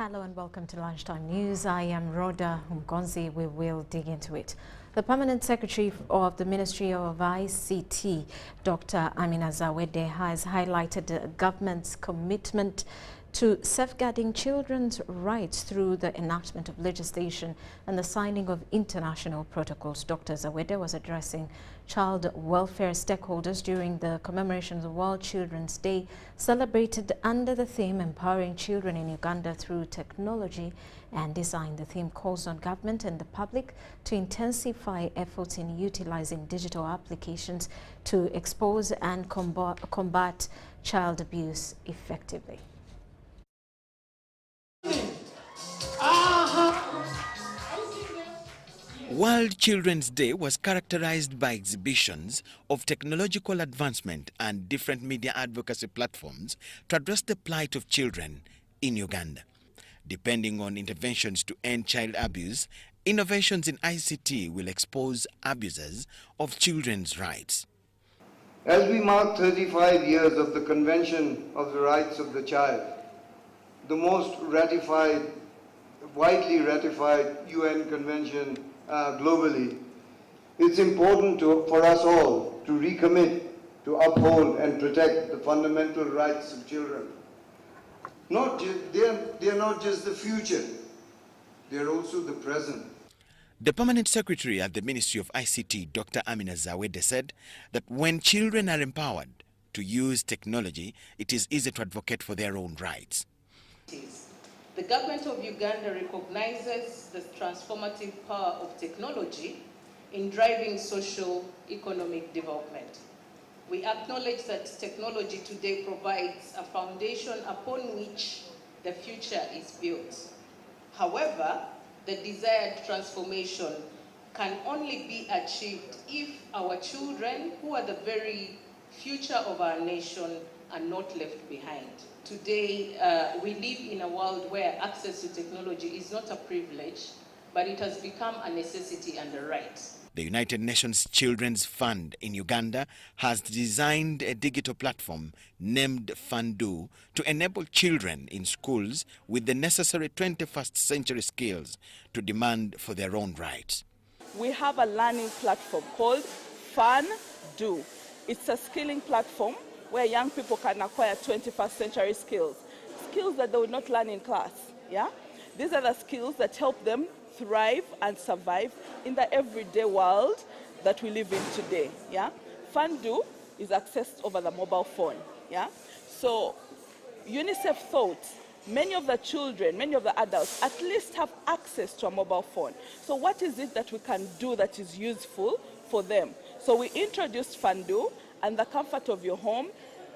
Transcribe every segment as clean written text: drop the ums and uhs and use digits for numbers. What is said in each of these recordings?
Hello and welcome to Lunchtime News. I am Rhoda Mgonzi. We will dig into it. The Permanent Secretary of the Ministry of ICT, Dr. Amina Zawede, has highlighted the government's commitment to safeguarding children's rights through the enactment of legislation and the signing of international protocols. Dr. Zawede was addressing child welfare stakeholders during the commemorations of World Children's Day, celebrated under the theme Empowering Children in Uganda Through Technology and Design. The theme calls on government and the public to intensify efforts in utilizing digital applications to expose and combat child abuse effectively. World Children's Day was characterized by exhibitions of technological advancement and different media advocacy platforms to address the plight of children in Uganda. Depending on interventions to end child abuse, innovations in ICT will expose abusers of children's rights. As we mark 35 years of the Convention of the Rights of the Child, the most widely ratified UN convention globally, it's important for us all to recommit to uphold and protect the fundamental rights of children. They are not just the future, they are also the present. The Permanent Secretary at the Ministry of ICT, Dr. Amina Zawede, said that when children are empowered to use technology, it is easy to advocate for their own rights. The government of Uganda recognizes the transformative power of technology in driving socio-economic development. We acknowledge that technology today provides a foundation upon which the future is built. However, the desired transformation can only be achieved if our children, who are the very future of our nation, are not left behind. Today, we live in a world where access to technology is not a privilege, but it has become a necessity and a right. The United Nations Children's Fund in Uganda has designed a digital platform named Fundu to enable children in schools with the necessary 21st century skills to demand for their own rights. We have a learning platform called Fundu. It's a skilling platform where young people can acquire 21st century skills that they would not learn in class. Yeah? These are the skills that help them thrive and survive in the everyday world that we live in today. Yeah? Fundu is accessed over the mobile phone. Yeah? So UNICEF thought many of the children, many of the adults at least have access to a mobile phone. So what is it that we can do that is useful for them? So we introduced Fundu, and the comfort of your home,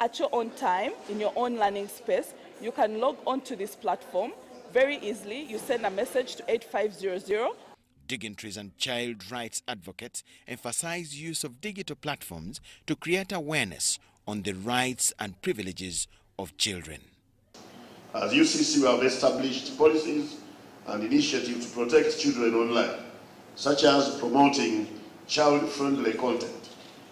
at your own time, in your own learning space, you can log onto this platform very easily. You send a message to 8500. Dignitaries and child rights advocates emphasize use of digital platforms to create awareness on the rights and privileges of children. As UCC, we have established policies and initiatives to protect children online, such as promoting child-friendly content,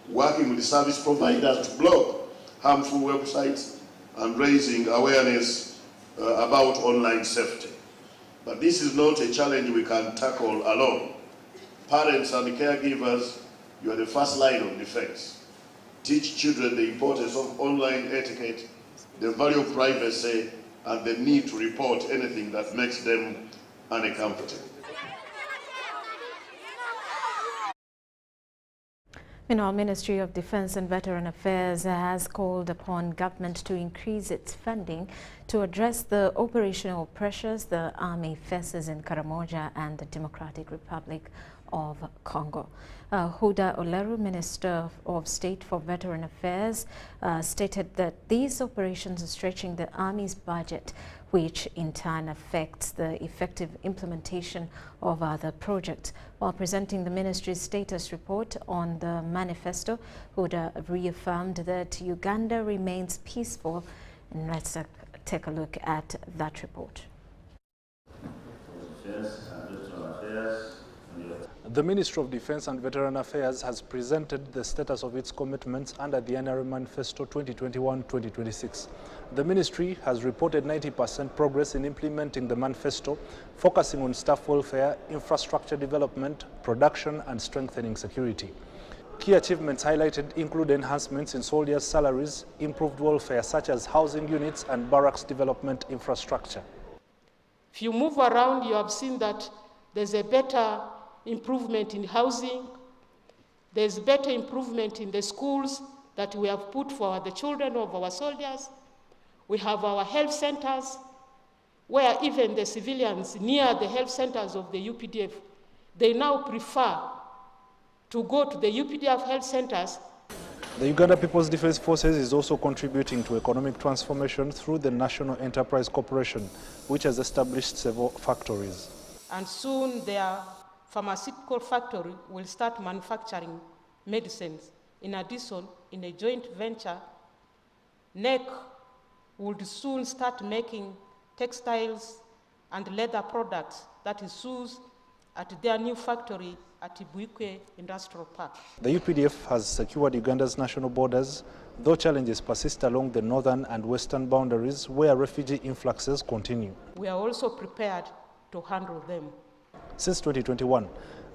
working with service providers to block harmful websites, and raising awareness about online safety. But this is not a challenge we can tackle alone. Parents and caregivers, you are the first line of defense. Teach children the importance of online etiquette, the value of privacy, and the need to report anything that makes them uncomfortable. Meanwhile, Ministry of Defense and Veteran Affairs has called upon government to increase its funding to address the operational pressures the army faces in Karamoja and the Democratic Republic of Congo. Huda Oleru, Minister of State for Veteran Affairs, stated that these operations are stretching the Army's budget, which in turn affects the effective implementation of other projects. While presenting the ministry's status report on the manifesto, Huda reaffirmed that Uganda remains peaceful. And let's take a look at that report. The Ministry of Defense and Veteran Affairs has presented the status of its commitments under the NRM Manifesto 2021-2026. The ministry has reported 90% progress in implementing the manifesto, focusing on staff welfare, infrastructure development, production, and strengthening security. Key achievements highlighted include enhancements in soldiers' salaries, improved welfare such as housing units and barracks development infrastructure. If you move around, you have seen that there's a better improvement in housing, there's better improvement in the schools that we have put for the children of our soldiers. We have our health centers, where even the civilians near the health centers of the UPDF, they now prefer to go to the UPDF health centers. The Uganda People's Defense Forces is also contributing to economic transformation through the National Enterprise Corporation, which has established several factories. And soon their pharmaceutical factory will start manufacturing medicines. In addition, in a joint venture, NEC would soon start making textiles and leather products, that is shoes, at their new factory at Ibuikwe Industrial Park. The UPDF has secured Uganda's national borders, though challenges persist along the northern and western boundaries where refugee influxes continue. We are also prepared to handle them. Since 2021,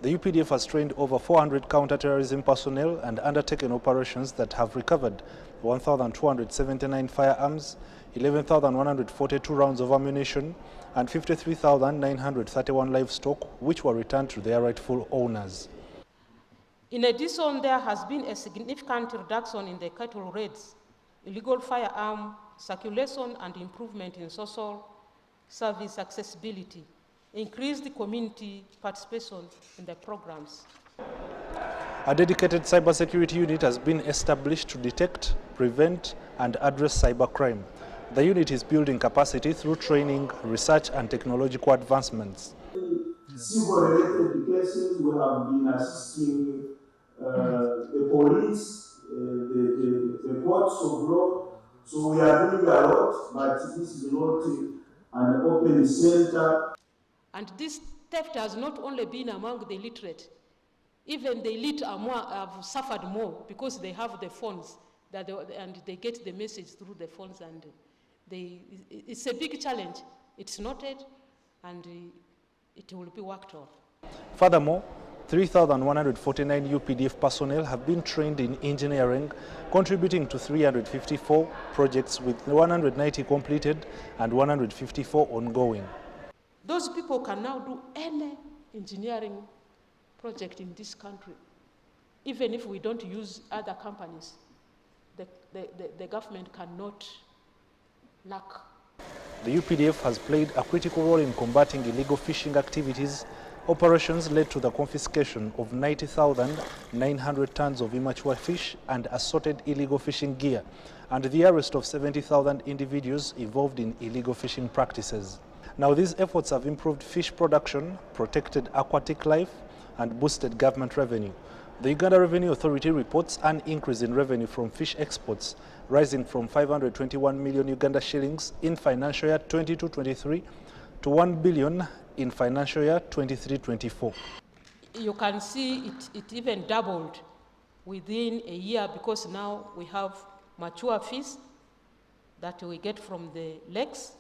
the UPDF has trained over 400 counter-terrorism personnel and undertaken operations that have recovered 1,279 firearms, 11,142 rounds of ammunition, and 53,931 livestock, which were returned to their rightful owners. In addition, there has been a significant reduction in the cattle raids, illegal firearm circulation, and improvement in social service accessibility, increased community participation in the programs. A dedicated cybersecurity unit has been established to detect, prevent, and address cybercrime. The unit is building capacity through training, research, and technological advancements. Civil-related cases, we have been assisting the police, the courts of law. So we are doing a lot, but this is not an open center. And this theft has not only been among the illiterate. Even the elite have suffered more because they have the phones and they get the message through the phones, and it's a big challenge. It's noted and it will be worked on. Furthermore, 3,149 UPDF personnel have been trained in engineering, contributing to 354 projects with 190 completed and 154 ongoing. Those people can now do any engineering project in this country. Even if we don't use other companies, the government cannot lack. The UPDF has played a critical role in combating illegal fishing activities. Operations led to the confiscation of 90,900 tons of immature fish and assorted illegal fishing gear, and the arrest of 70,000 individuals involved in illegal fishing practices. Now, these efforts have improved fish production, protected aquatic life, and boosted government revenue. The Uganda Revenue Authority reports an increase in revenue from fish exports, rising from 521 million Uganda shillings in financial year 22-23 to 1 billion in financial year 23-24. You can see it even doubled within a year, because now we have mature fish that we get from the lakes.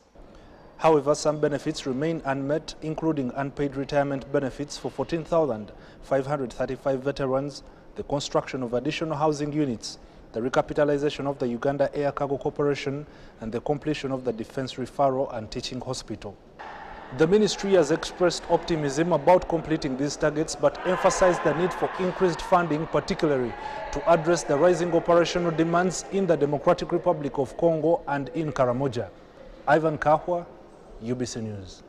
However, some benefits remain unmet, including unpaid retirement benefits for 14,535 veterans, the construction of additional housing units, the recapitalization of the Uganda Air Cargo Corporation, and the completion of the Defense Referral and Teaching Hospital. The ministry has expressed optimism about completing these targets, but emphasized the need for increased funding, particularly to address the rising operational demands in the Democratic Republic of Congo and in Karamoja. Ivan Kahwa, UBC News.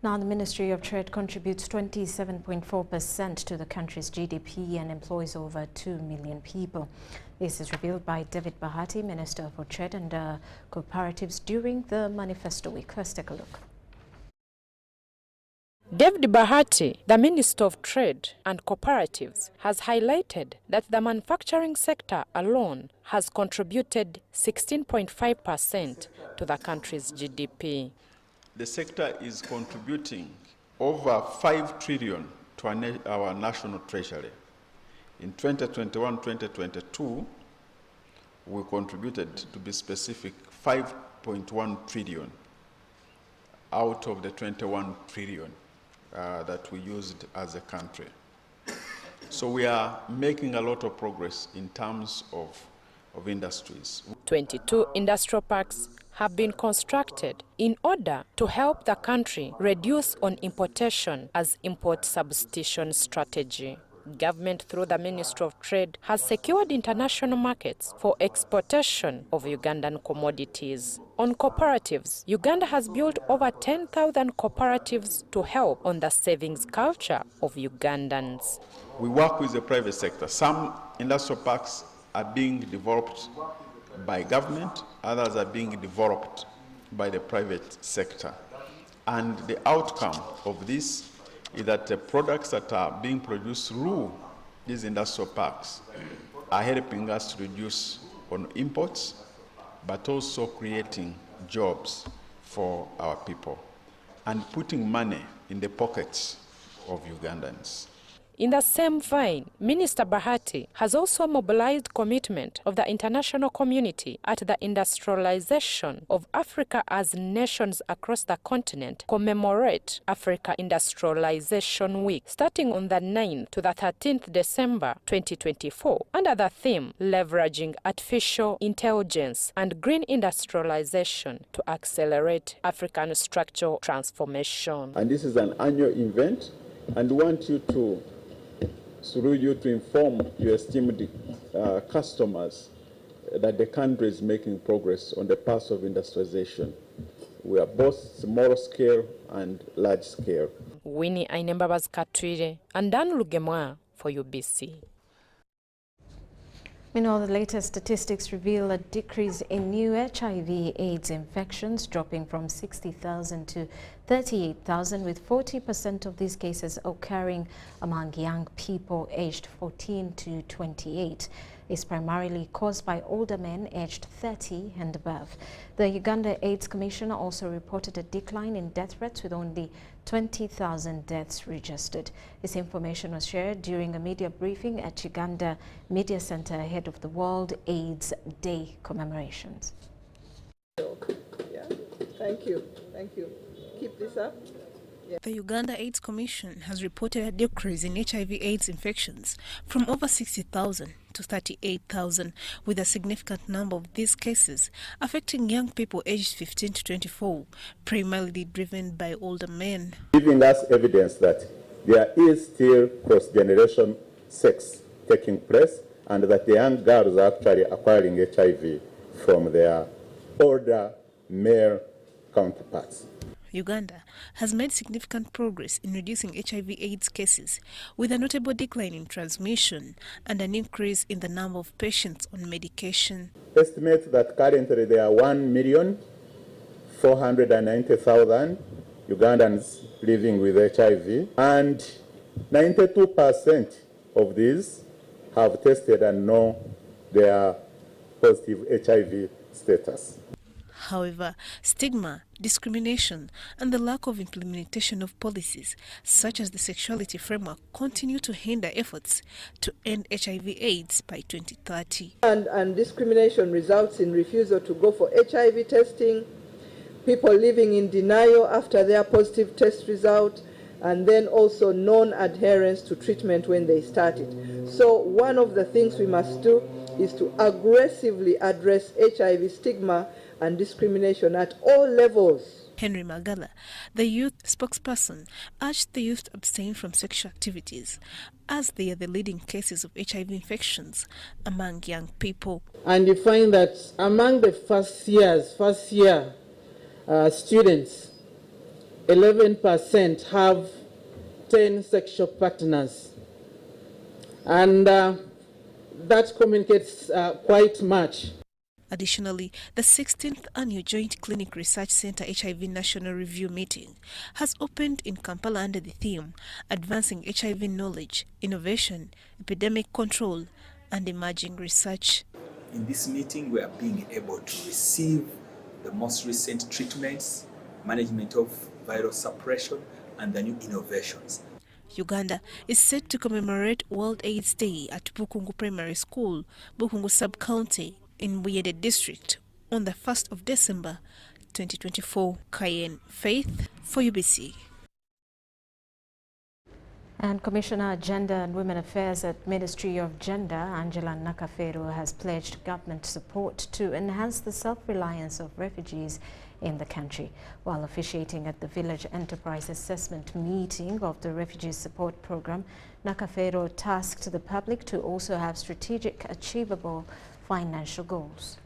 Now, the Ministry of Trade contributes 27.4% to the country's GDP and employs over 2 million people. This is revealed by David Bahati, Minister for Trade and Cooperatives, during the Manifesto Week. Let's take a look. David Bahati, the Minister of Trade and Cooperatives, has highlighted that the manufacturing sector alone has contributed 16.5% to the country's GDP. The sector is contributing over 5 trillion to our national treasury. In 2021-2022, we contributed, to be specific, 5.1 trillion out of the 21 trillion that we used as a country. So we are making a lot of progress in terms of industries. 22 industrial parks have been constructed in order to help the country reduce on importation as import substitution strategy. Government, through the Ministry of Trade, has secured international markets for exportation of Ugandan commodities. On cooperatives, Uganda has built over 10,000 cooperatives to help on the savings culture of Ugandans. We work with the private sector. Some industrial parks are being developed by government, others are being developed by the private sector. And the outcome of this is that the products that are being produced through these industrial parks are helping us to reduce on imports, but also creating jobs for our people and putting money in the pockets of Ugandans. In the same vein, Minister Bahati has also mobilized commitment of the international community at the industrialization of Africa as nations across the continent commemorate Africa Industrialization Week starting on the 9th to the 13th December 2024 under the theme Leveraging Artificial Intelligence and Green Industrialization to Accelerate African Structural Transformation. And this is an annual event, and we want you to through you to inform your esteemed customers that the country is making progress on the path of industrialization. We are both small scale and large scale. Winnie Ainembabazi Katwire and Dan Lugemwa for UBC. Meanwhile, the latest statistics reveal a decrease in new HIV/AIDS infections, dropping from 60,000 to 38,000, with 40% of these cases occurring among young people aged 14 to 28. It's primarily caused by older men aged 30 and above. The Uganda AIDS Commission also reported a decline in death rates, with only 20,000 deaths registered. This information was shared during a media briefing at Uganda Media Center ahead of the World AIDS Day commemorations. Yeah. Thank you. Thank you. Keep this up. Yeah. The Uganda AIDS Commission has reported a decrease in HIV/AIDS infections from over 60,000 to 38,000, with a significant number of these cases affecting young people aged 15 to 24, primarily driven by older men. Giving us evidence that there is still cross-generation sex taking place and that the young girls are actually acquiring HIV from their older male counterparts. Uganda has made significant progress in reducing HIV/AIDS cases, with a notable decline in transmission and an increase in the number of patients on medication. Estimate that currently there are 1,490,000 Ugandans living with HIV, and 92% of these have tested and know their positive HIV status. However, stigma, discrimination, and the lack of implementation of policies, such as the sexuality framework, continue to hinder efforts to end HIV/AIDS by 2030. And discrimination results in refusal to go for HIV testing, people living in denial after their positive test result, and then also non-adherence to treatment when they started. So one of the things we must do is to aggressively address HIV stigma and discrimination at all levels. Henry Magala, the youth spokesperson, urged the youth to abstain from sexual activities, as they are the leading cases of HIV infections among young people. And you find that among the first year students, 11% have 10 sexual partners. And that communicates quite much. Additionally, the 16th Annual Joint Clinic Research Center HIV National Review meeting has opened in Kampala under the theme Advancing HIV Knowledge, Innovation, Epidemic Control and Emerging Research. In this meeting, we are being able to receive the most recent treatments, management of viral suppression, and the new innovations. Uganda is set to commemorate World AIDS Day at Bukungu Primary School, Bukungu Sub-County in Buyede District on the 1st of December 2024. Cayenne Faith for UBC. And Commissioner Gender and Women Affairs at Ministry of Gender, Angela Nakafero, has pledged government support to enhance the self-reliance of refugees in the country. While officiating at the Village Enterprise Assessment meeting of the Refugee Support Program, Nakafero tasked the public to also have strategic, achievable financial goals.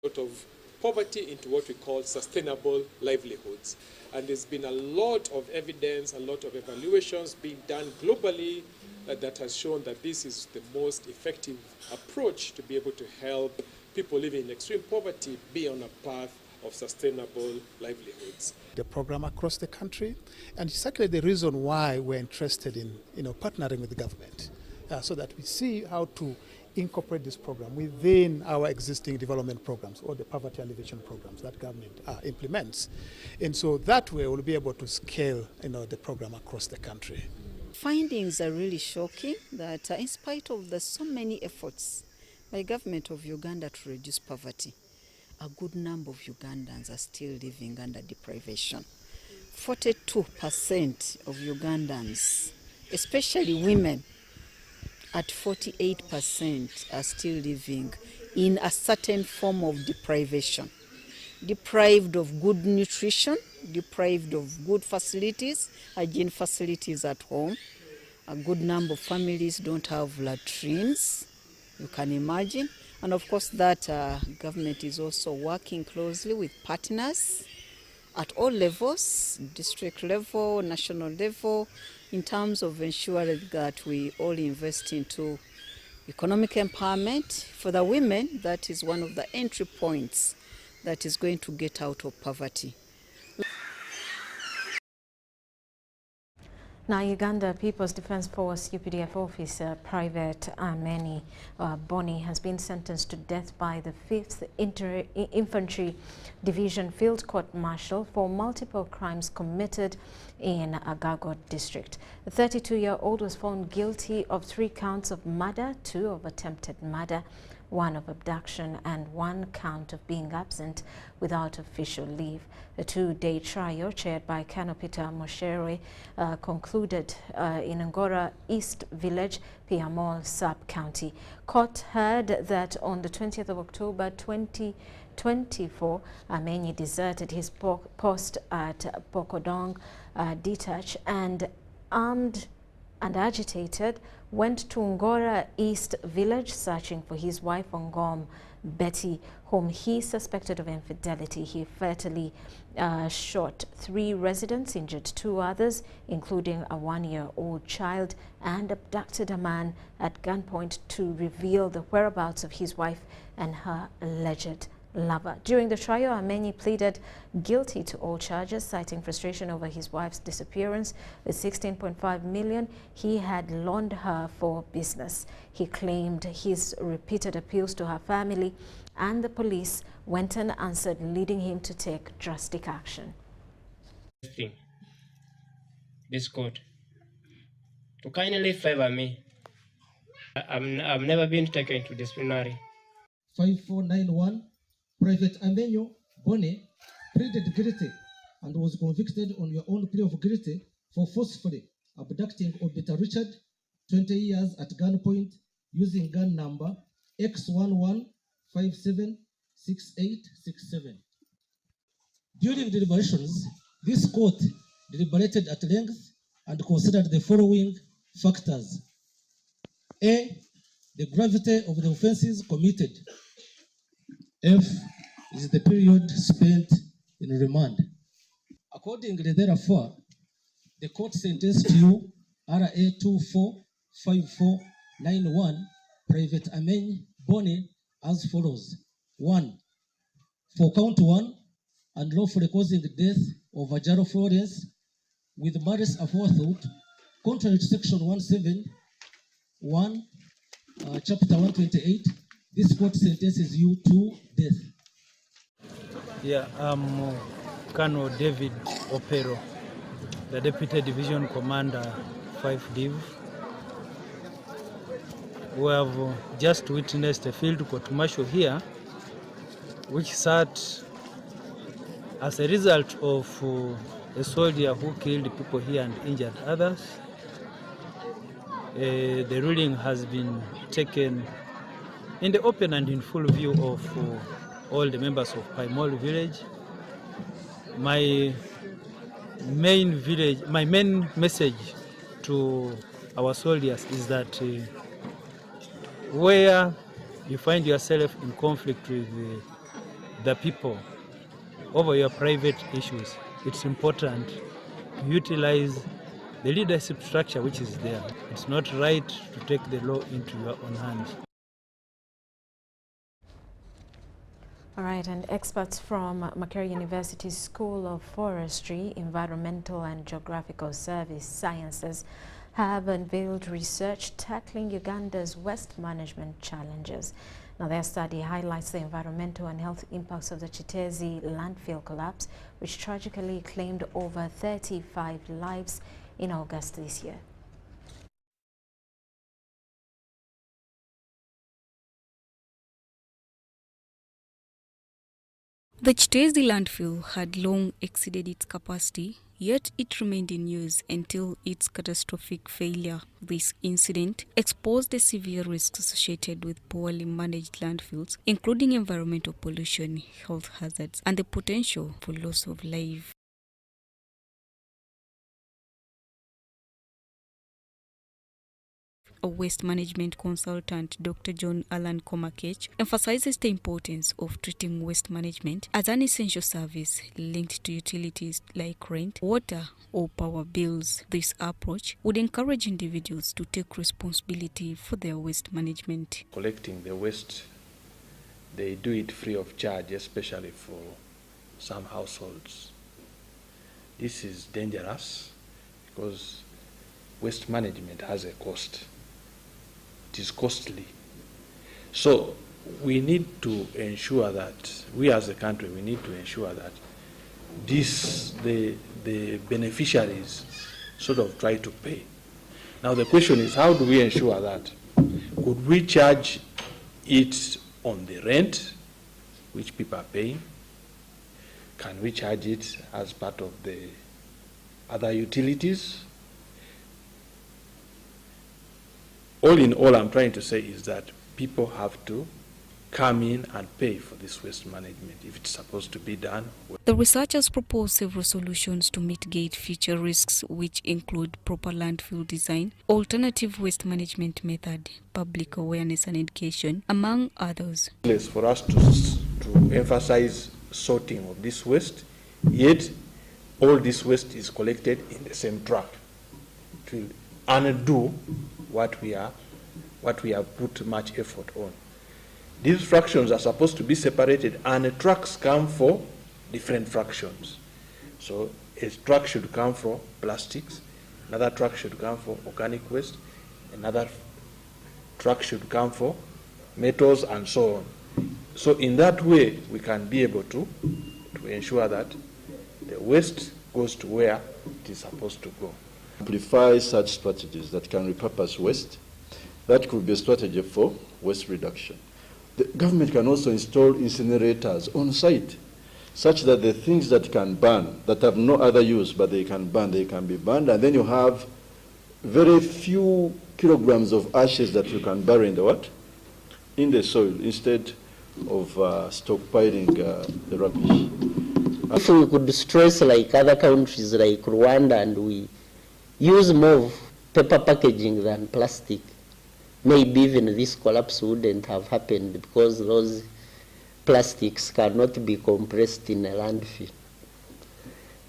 Out of poverty into what we call sustainable livelihoods. And there's been a lot of evidence, a lot of evaluations being done globally that has shown that this is the most effective approach to be able to help people living in extreme poverty be on a path of sustainable livelihoods. The program across the country, and exactly the reason why we're interested in partnering with the government, so that we see how to incorporate this program within our existing development programs or the poverty alleviation programs that government implements. And so that way we'll be able to scale the program across the country. Findings are really shocking that in spite of the so many efforts by government of Uganda to reduce poverty, a good number of Ugandans are still living under deprivation. 42% of Ugandans, especially women, at 48% are still living in a certain form of deprivation, deprived of good nutrition, deprived of good facilities, hygiene facilities at home. A good number of families don't have latrines, you can imagine. And of course that government is also working closely with partners at all levels, district level, national level, in terms of ensuring that we all invest into economic empowerment for the women. That is one of the entry points that is going to get out of poverty. Now, Uganda People's Defense Force UPDF officer Private Ameni Boni has been sentenced to death by the 5th Infantry Division Field Court Martial for multiple crimes committed in Agago district. The 32-year-old was found guilty of 3 counts of murder, 2 of attempted murder, 1 of abduction, and 1 count of being absent without official leave. The 2-day trial, chaired by Colonel Peter Moshere, concluded in Ngora East Village, Piamol Sub-County. Court heard that on the 20th of October 2024, Amenyi deserted his post at Pokodong Detach and armed and agitated went to Ngora East Village searching for his wife Ongom Betty, whom he suspected of infidelity. He fatally shot 3 residents, injured 2 others, including a 1-year-old child, and abducted a man at gunpoint to reveal the whereabouts of his wife and her alleged lover. During the trial, Amenyi pleaded guilty to all charges, citing frustration over his wife's disappearance. With 16.5 million he had loaned her for business. He claimed his repeated appeals to her family and the police went unanswered, leading him to take drastic action. This court to kindly favor me. I've never been taken to disciplinary. 5491 Private Amenyo Boni pleaded guilty and was convicted on your own plea of guilty for forcefully abducting Obita Richard, 20 years, at gunpoint using gun number X11576867. During deliberations, this court deliberated at length and considered the following factors. A, the gravity of the offenses committed. F is the period spent in remand. Accordingly, therefore, the court sentenced you RA 245491 Private Amenyi Boni as follows. 1. For count 1, unlawfully causing death of Ajaro Florence with malice aforethought, contrary to section 171, chapter 128, this court sentences you to death. Yeah, Colonel David Opero, the Deputy Division Commander, 5 Div. We have just witnessed a field court-martial here, which sat as a result of a soldier who killed people here and injured others. The ruling has been taken in the open and in full view of all the members of Paimol village. My main message to our soldiers is that where you find yourself in conflict with the people over your private issues, it's important to utilize the leadership structure which is there. It's not right to take the law into your own hands. All right, and experts from Makerere University's School of Forestry, Environmental and Geographical Sciences have unveiled research tackling Uganda's waste management challenges. Now, their study highlights the environmental and health impacts of the Chitezi landfill collapse, which tragically claimed over 35 lives in August this year. The Chitezi landfill had long exceeded its capacity, yet it remained in use until its catastrophic failure. This incident exposed the severe risks associated with poorly managed landfills, including environmental pollution, health hazards, and the potential for loss of life. A waste management consultant, Dr. John Alan Komakech, emphasizes the importance of treating waste management as an essential service linked to utilities like rent, water, or power bills. This approach would encourage individuals to take responsibility for their waste management. Collecting the waste, they do it free of charge, especially for some households. This is dangerous because waste management has a cost. It is costly. So we need to ensure that, we as a country, we need to ensure that the beneficiaries sort of try to pay. Now the question is, how do we ensure that? Could we charge it on the rent, which people are paying? Can we charge it as part of the other utilities? All in all, I'm trying to say is that people have to come in and pay for this waste management if it's supposed to be done. The researchers propose several solutions to mitigate future risks, which include proper landfill design, alternative waste management method, public awareness and education, among others. It's for us to emphasize sorting of this waste, yet all this waste is collected in the same truck. It will undo what we have put much effort on. These fractions are supposed to be separated, and the trucks come for different fractions. So a truck should come for plastics, another truck should come for organic waste, another truck should come for metals, and so on. So in that way, we can be able to ensure that the waste goes to where it is supposed to go. Amplify such strategies that can repurpose waste. That could be a strategy for waste reduction. The government can also install incinerators on site, such that the things that can burn, that have no other use but they can burn, they can be burned, and then you have very few kilograms of ashes that you can bury in the what? In the soil, instead of stockpiling the rubbish. If we could stress like other countries like Rwanda, and we use more paper packaging than plastic, maybe even this collapse wouldn't have happened, because those plastics cannot be compressed in a landfill.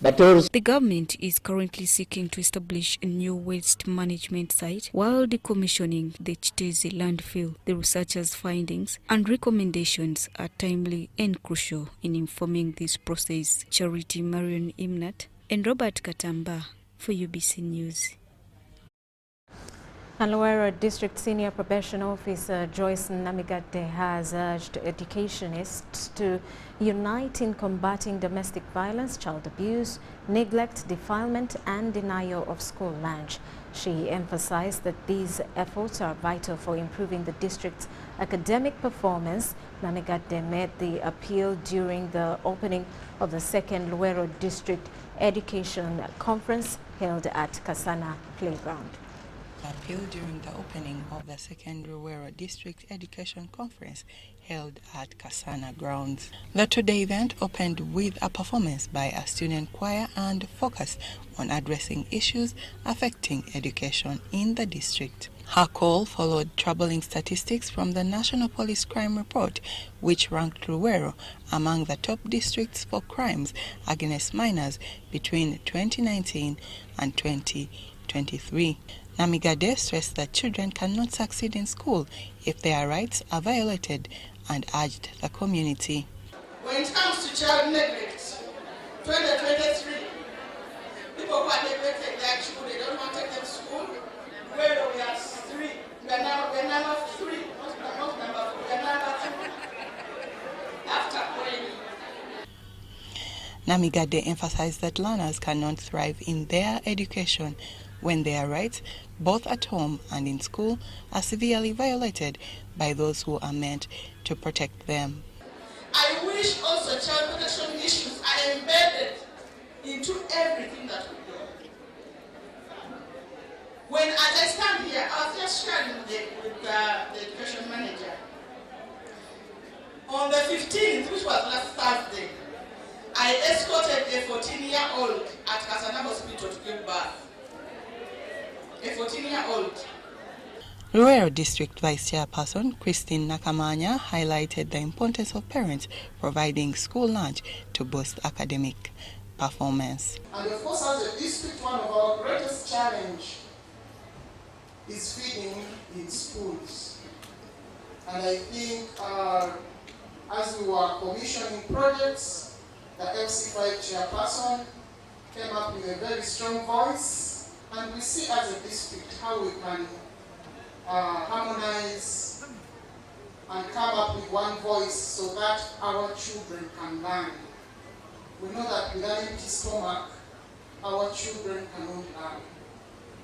But also, the government is currently seeking to establish a new waste management site while decommissioning the Chitezi landfill. The researchers' findings and recommendations are timely and crucial in informing this process. Charity Marion Imnat and Robert Katamba for UBC News. And Luero District Senior Probation Officer Joyce Namigate has urged educationists to unite in combating domestic violence, child abuse, neglect, defilement, and denial of school lunch. She emphasized that these efforts are vital for improving the district's academic performance. Namigate made the appeal during the opening of the second Luero District Education Conference held at Kasana Playground. Appeal during the opening of the second Luero District Education Conference held at Kasana grounds. The two-day event opened with a performance by a student choir and focused on addressing issues affecting education in the district. Her call followed troubling statistics from the National Police Crime Report, which ranked Luero among the top districts for crimes against minors between 2019 and 2023. Namigade stressed that children cannot succeed in school if their rights are violated and urged the community. When it comes to child neglect, 2023, people who are neglecting their children, they don't want to take them to school. Where we are 3, we are number 3, not number 4, we are number 3. After praying. Namigade emphasized that learners cannot thrive in their education when their rights, both at home and in school, are severely violated by those who are meant to protect them. I wish also child protection issues are embedded into everything that we do. When, as I stand here, I was just sharing with the education manager. On the 15th, which was last Thursday, I escorted a 14-year-old at Kasana Hospital to give birth. A 14-year-old. Luero District Vice Chairperson Christine Nakamanya highlighted the importance of parents providing school lunch to boost academic performance. And of course, as a district, one of our greatest challenge is feeding in schools. And I think as we were commissioning projects, the FC5 chairperson came up with a very strong voice. And we see as a district how we can harmonize and come up with one voice so that our children can learn. We know that with an empty stomach, our children cannot learn.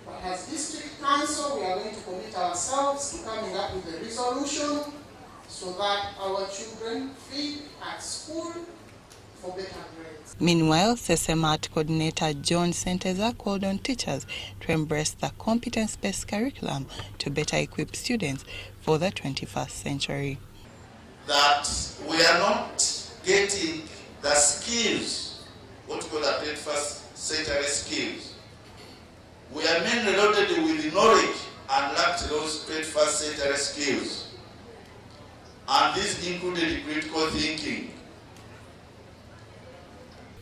But as district council, we are going to commit ourselves to coming up with a resolution so that our children feed at school for better grades. Meanwhile, SESEMAT coordinator John Senteza called on teachers to embrace the competence-based curriculum to better equip students for the 21st century. That we are not getting the skills, what we call the 21st century skills. We are mainly loaded with knowledge and lacked those 21st century skills. And this included critical thinking.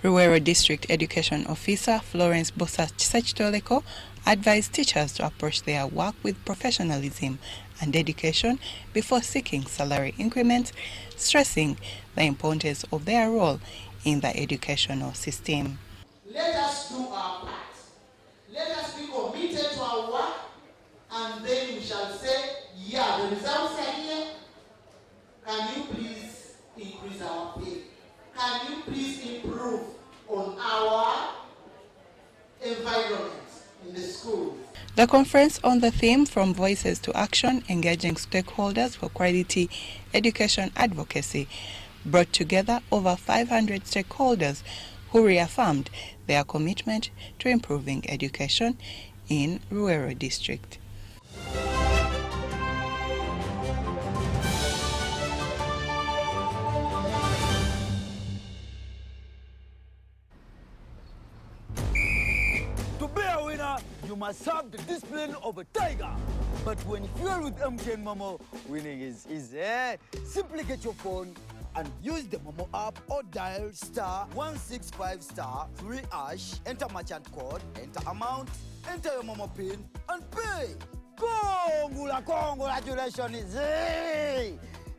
Luero District Education Officer Florence Bosa Chisachtoleko advised teachers to approach their work with professionalism and dedication before seeking salary increments, stressing the importance of their role in the educational system. Let us do our part. Let us be committed to our work, and then we shall say, yeah, the results are here. Can you please increase our pay? Can you please improve on our environment in the schools? The conference on the theme From Voices to Action, Engaging Stakeholders for Quality Education Advocacy brought together over 500 stakeholders who reaffirmed their commitment to improving education in Luero District. To be a winner, you must have the discipline of a tiger. But when fueled with MTN Momo, winning is easy. Simply get your phone and use the Momo app or dial *165*3#, enter merchant code, enter amount, enter your Momo PIN, and pay. Congratulations!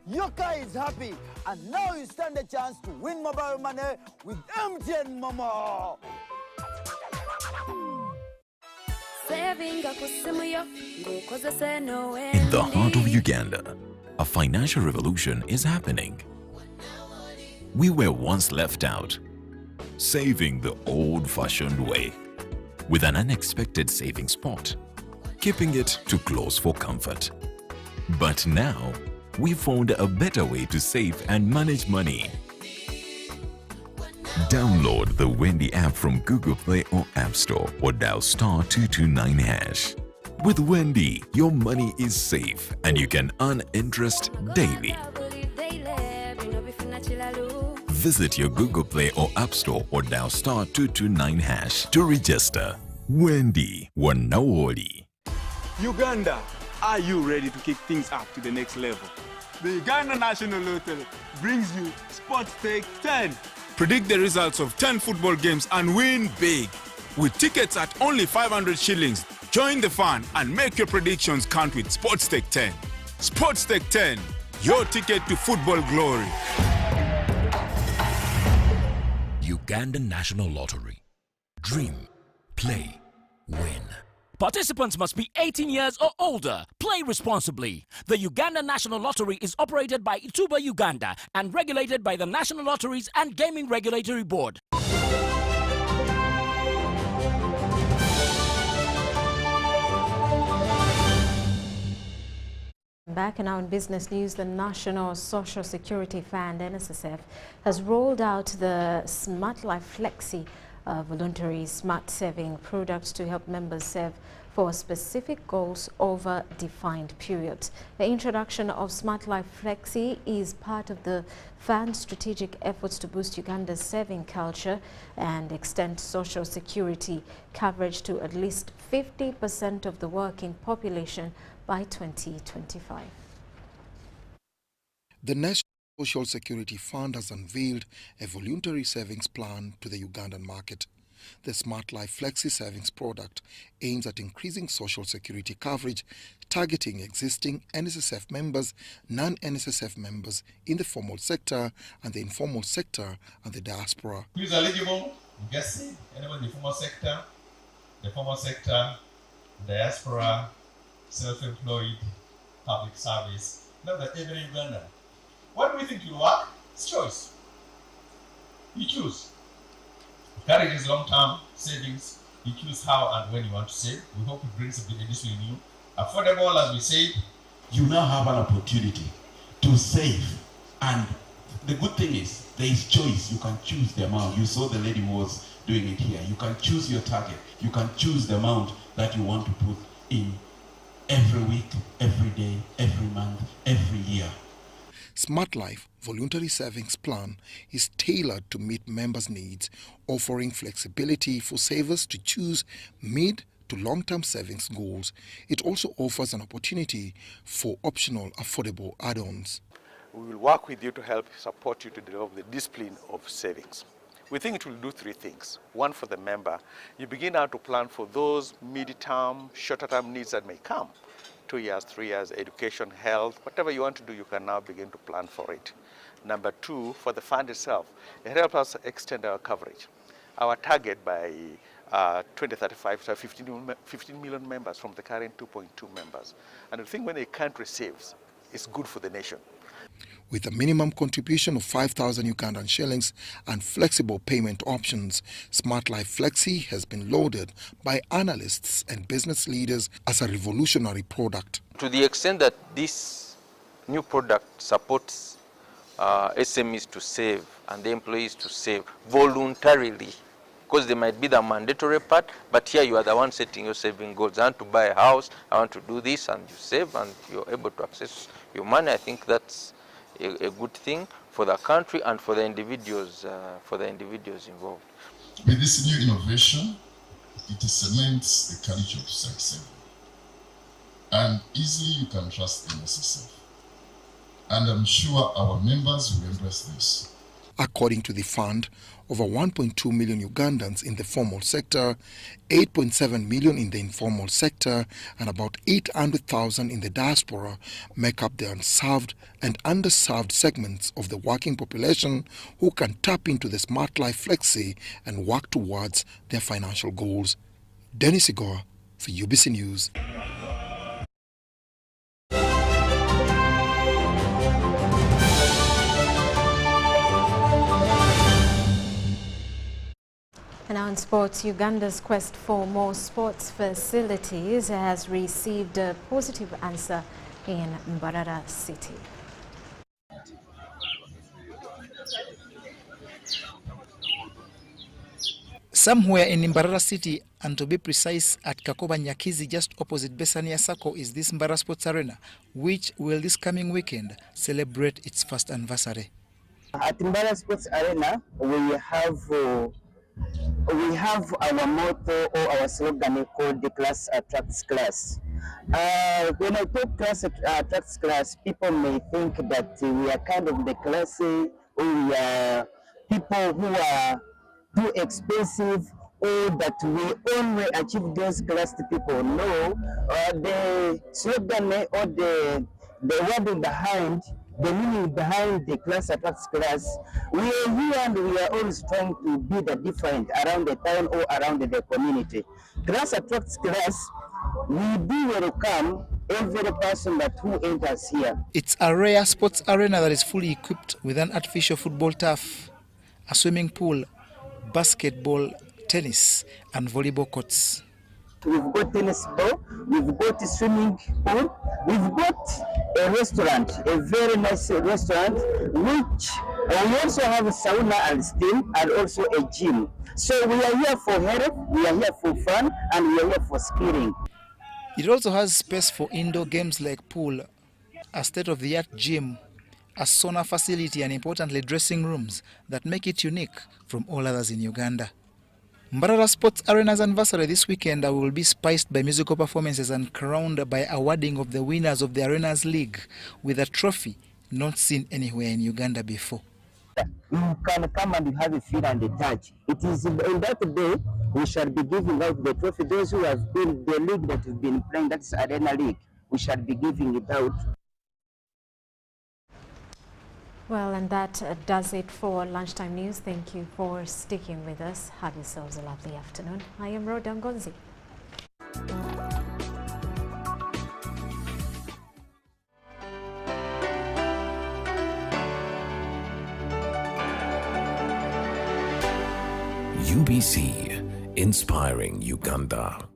Your car is happy, and now you stand a chance to win mobile money with MTN Momo. In the heart of Uganda, a financial revolution is happening. We were once left out, saving the old-fashioned way, with an unexpected saving spot, keeping it too close for comfort. But now, we found a better way to save and manage money. Download the Wendy app from Google Play or App Store or dial *229#. With Wendy, your money is safe and you can earn interest daily. Visit your Google Play or App Store or dial *229# to register. Wendy Wanawoli. Uganda, are you ready to kick things up to the next level? The Uganda National Lottery brings you Sports Stake 10. Predict the results of 10 football games and win big. With tickets at only 500 shillings, join the fun and make your predictions count with Sports Stake 10. Sports Stake 10, your ticket to football glory. Uganda National Lottery. Dream, play, win. Participants must be 18 years or older. Play responsibly. The Uganda National Lottery is operated by Ituba Uganda and regulated by the National Lotteries and Gaming Regulatory Board. Back now in business news, the National Social Security Fund, NSSF, has rolled out the Smart Life Flexi voluntary smart saving products to help members save for specific goals over defined periods. The introduction of Smart Life Flexi is part of the fund's strategic efforts to boost Uganda's saving culture and extend social security coverage to at least 50% of the working population by 2025. The National Social Security Fund has unveiled a voluntary savings plan to the Ugandan market. The Smart Life Flexi Savings product aims at increasing social security coverage, targeting existing NSSF members, non-NSSF members in the formal sector and the informal sector and the diaspora. Who is eligible? You can see anyone in the formal sector, diaspora, self-employed, public service. Now that every Ugandan. What do we think will work? It's choice. You choose. Encourages long-term savings. You choose how and when you want to save. We hope it brings a bit additional new. Affordable, as we said. You now have an opportunity to save. And the good thing is, there is choice. You can choose the amount. You saw the lady was doing it here. You can choose your target. You can choose the amount that you want to put in every week, every day, every month, every year. Smart Life Voluntary Savings Plan is tailored to meet members' needs, offering flexibility for savers to choose mid to long-term savings goals. It also offers an opportunity for optional affordable add-ons. We will work with you to help support you to develop the discipline of savings. We think it will do three things. One, for the member, you begin now to plan for those mid-term, shorter-term needs that may come. 2 years, 3 years, education, health, whatever you want to do, you can now begin to plan for it. Number two, for the fund itself, it helps us extend our coverage. Our target by 2035 is 15 million members from the current 2.2 members. And I think when a country saves, it's good for the nation. With a minimum contribution of 5,000 Ugandan shillings and flexible payment options, Smart Life Flexi has been lauded by analysts and business leaders as a revolutionary product. To the extent that this new product supports SMEs to save and the employees to save voluntarily, because there might be the mandatory part, but here you are the one setting your saving goals. I want to buy a house, I want to do this, and you save and you're able to access your money. I think that's a good thing for the country and for the individuals involved. With this new innovation, it cements the culture of saving. And easily you can trust NSSF. And I'm sure our members will embrace this. According to the fund, over 1.2 million Ugandans in the formal sector, 8.7 million in the informal sector, and about 800,000 in the diaspora make up the unserved and underserved segments of the working population who can tap into the Smart Life Flexi and work towards their financial goals. Dennis Igor, For UBC News. And now in sports, Uganda's quest for more sports facilities has received a positive answer in Mbarara City. Somewhere in Mbarara City, and to be precise at Kakoba Nyakizi, just opposite Besania Sacco, is this Mbarara Sports Arena, which will this coming weekend celebrate its first anniversary. At Mbarara Sports Arena, we have our motto or our slogan called "The Class Attracts Class." When I talk class attracts class, people may think that we are kind of the classy, or we are people who are too expensive, or that we only achieve those classy people. No, the slogan or the word behind, the meaning behind the class attracts class, we are here and we are always trying to be the different around the town or around the community. Class attracts class, we do welcome every person that who enters here. It's a rare sports arena that is fully equipped with an artificial football turf, a swimming pool, basketball, tennis, and volleyball courts. We've got tennis ball, we've got a swimming pool, we've got a restaurant, a very nice restaurant, which we also have a sauna and steam, and also a gym. So we are here for health, we are here for fun, and we are here for skiing. It also has space for indoor games like pool, a state-of-the-art gym, a sauna facility, and importantly dressing rooms that make it unique from all others in Uganda. Mbarara Sports Arena's anniversary this weekend will be spiced by musical performances and crowned by awarding of the winners of the Arenas League with a trophy not seen anywhere in Uganda before. You can come and have a feel and a touch. It is in that day we shall be giving out the trophy. Those who have been the league that have been playing, that's Arena League, we shall be giving it out. Well, and that does it for Lunchtime News. Thank you for sticking with us. Have yourselves a lovely afternoon. I am Rhoda Ngonzi. UBC, inspiring Uganda.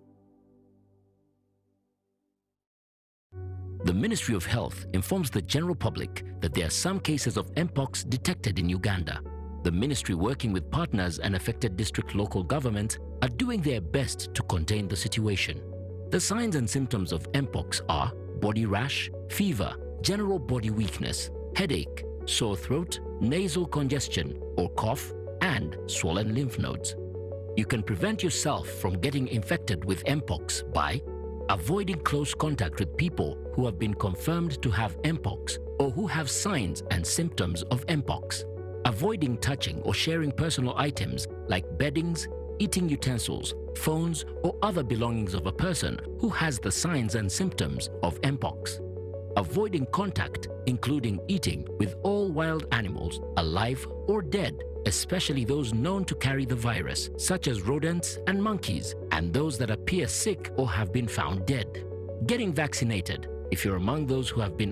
The Ministry of Health informs the general public that there are some cases of Mpox detected in Uganda. The ministry, working with partners and affected district local governments, are doing their best to contain the situation. The signs and symptoms of Mpox are body rash, fever, general body weakness, headache, sore throat, nasal congestion or cough, and swollen lymph nodes. You can prevent yourself from getting infected with Mpox by avoiding close contact with people who have been confirmed to have Mpox or who have signs and symptoms of Mpox. Avoiding touching or sharing personal items like beddings, eating utensils, phones, or other belongings of a person who has the signs and symptoms of Mpox. Avoiding contact, including eating, with all wild animals, alive or dead, especially those known to carry the virus, such as rodents and monkeys, and those that appear sick or have been found dead. Getting vaccinated, if you're among those who have been